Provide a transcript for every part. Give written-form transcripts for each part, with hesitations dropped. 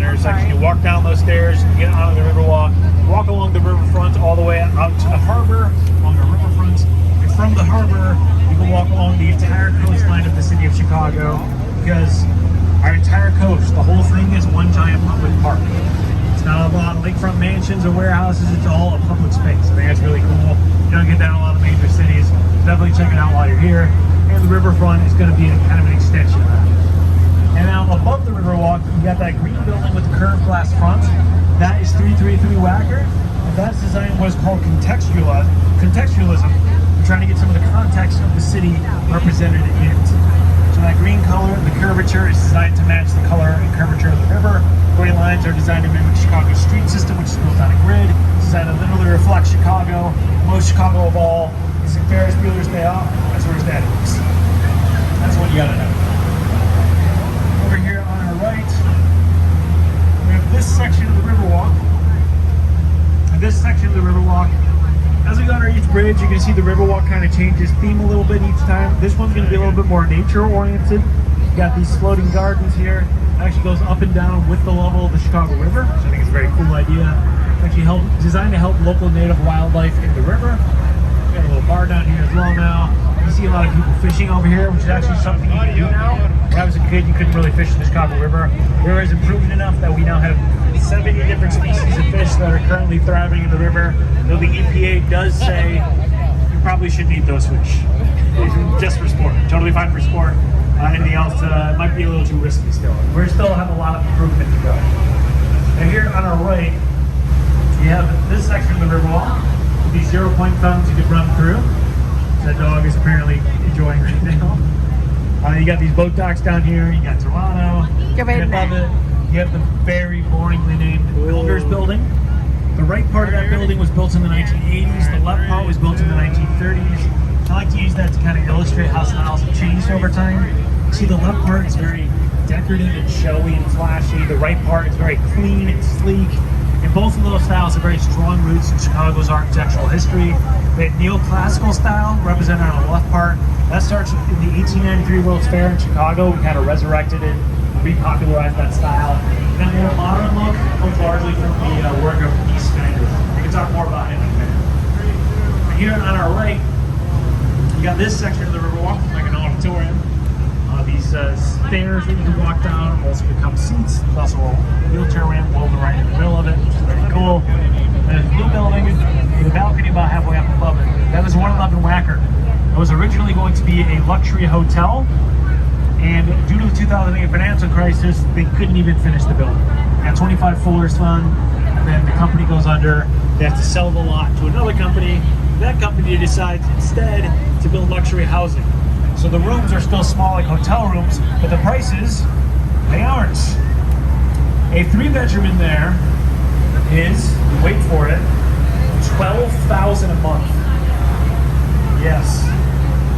intersection. You walk down those stairs, you get onto the Riverwalk, walk along the riverfront all the way out to the harbor, along the riverfront. And from the harbor, you can walk along the entire coastline of the city of Chicago, because our entire coast, the whole thing is one giant public park. It's not a lot of lakefront mansions or warehouses, it's all a public space. I think that's really cool. You don't get that in a lot of major cities. Definitely check it out while you're here. And the riverfront is going to be kind of an extension of that. And now above the Riverwalk, you got that green building with the curved glass front. That is 333 Wacker. And that's designed what is called contextualism. We're trying to get some of the context of the city represented in it. So that green color, the curvature, is designed to match the color and curvature of the river. Gray lines are designed to mimic Chicago's street system, which is built on a grid. It's designed to literally reflect Chicago. Most Chicago of all is in Ferris Bueller's Day Off. That's where his daddy lives. That's what you gotta know. Over here on our right, we have this section of the Riverwalk. And this section of the Riverwalk, as we go under each bridge, you can see the Riverwalk kind of changes theme a little bit each time. This one's going to be a little bit more nature-oriented. You got these floating gardens here. It actually goes up and down with the level of the Chicago River, which I think is a very cool idea. It's actually designed to help local native wildlife in the river. We got a little bar down here as well now. You see a lot of people fishing over here, which is actually something you can do now. When I was a kid, you couldn't really fish in the Chicago River. The river has improved enough that we now have 70 different species of fish that are currently thriving in the river. Though the EPA does say you probably shouldn't eat those fish. Just for sport. Totally fine for sport. Anything else might be a little too risky still. We still have a lot of improvement to go. And here on our right, you have this section of the Riverwalk with these 0-point fountains you could run through. That dog is apparently enjoying right now. You got these boat docks down here. You got Toronto. And above it, you have the very boringly named Builders Building. The right part of that building was built in the 1980s. The left part was built in the 1930s. I like to use that to kind of illustrate how styles have changed over time. You see, the left part is very decorative and showy and flashy. The right part is very clean and sleek. And both of those styles have very strong roots in Chicago's architectural history. The neoclassical style, represented on the left part, that starts in the 1893 World's Fair in Chicago. We kind of resurrected it, repopularized that style. And that more modern look comes largely from the work of East Snyder. We can talk more about him in a minute. And here on our right, you got this section of the Riverwalk, like an auditorium. These stairs that you can walk down also become seats. There's also a wheelchair ramp woven right in the middle of it, which is pretty cool. There's a blue building with a balcony about halfway up above it. That was 111 Wacker. It was originally going to be a luxury hotel, and due to the 2008 financial crisis, they couldn't even finish the building. Got 25 Fuller's Fund, and then the company goes under. They have to sell the lot to another company. That company decides instead to build luxury housing. So the rooms are still small like hotel rooms, but the prices, they aren't. A 3-bedroom in there is, wait for it, $12,000 a month. Yes,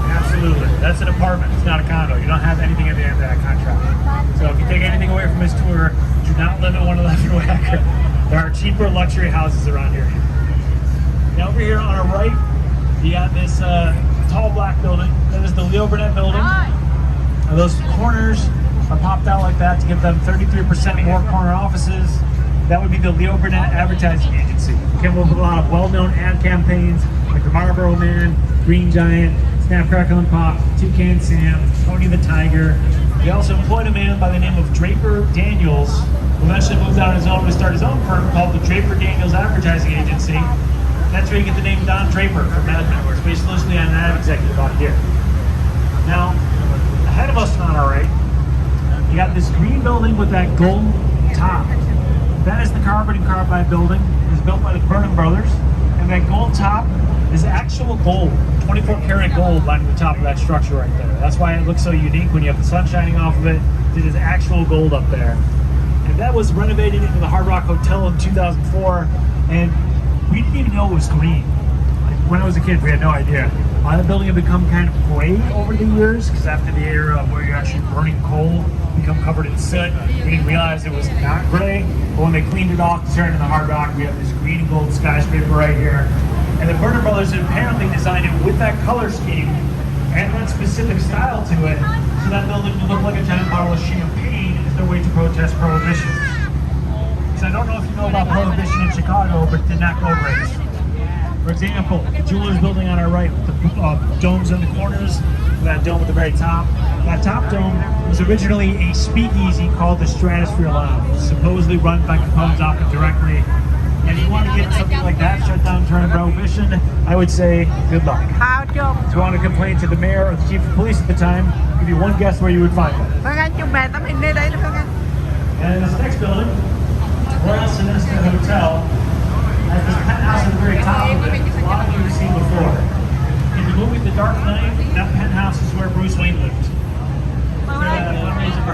absolutely. That's an apartment, it's not a condo. You don't have anything at the end of that contract. So if you take anything away from this tour, do not live at 111 Wacker. There are cheaper luxury houses around here. Now over here on our right, you got this tall black building. That is the Leo Burnett building. Now those corners are popped out like that to give them 33% more corner offices. That would be the Leo Burnett Advertising Agency. Came up with a lot of well-known ad campaigns like the Marlboro Man, Green Giant, Snap, Crackle and Pop, Toucan Sam, Tony the Tiger. They also employed a man by the name of Draper Daniels, who eventually moved out on his own to start his own firm called the Draper Daniels Advertising Agency. That's where you get the name Don Draper from Mad Men, where it's based loosely on an ad executive out here. Now, ahead of us on our right, you got this green building with that gold top. That is the Carbon and Carbide building. It was built by the Burnham brothers. And that gold top is actual gold, 24 karat gold lining the top of that structure right there. That's why it looks so unique when you have the sun shining off of it. It is actual gold up there. And that was renovated into the Hard Rock Hotel in 2004. And we didn't even know it was green. Like, when I was a kid, we had no idea. The building had become kind of gray over the years, because after the era of where you're actually burning coal, become covered in soot, we didn't realize it was not gray. But when they cleaned it off to turn into the Hard Rock, we have this green and gold skyscraper right here. And the Burnham brothers had apparently designed it with that color scheme and that specific style to it, so that building would look like a giant bottle of champagne as their way to protest prohibition. because I don't know if you know about Prohibition in Chicago, but did not go great. For example, the Jewelers building on our right with the domes in the corners, that dome at the very top. That top dome was originally a speakeasy called the Stratosphere Lounge, supposedly run by Capone's office directly. And if you want to get something like that shut down during Prohibition, I would say good luck. If you want to complain to the mayor or the chief of police at the time, I'll give you one guess where you would find them. And this next building, Royal Sonesta Hotel, has this penthouse at the very top of it. A lot of you have seen before. In the movie The Dark Knight, that penthouse is where Bruce Wayne lived. Fundraising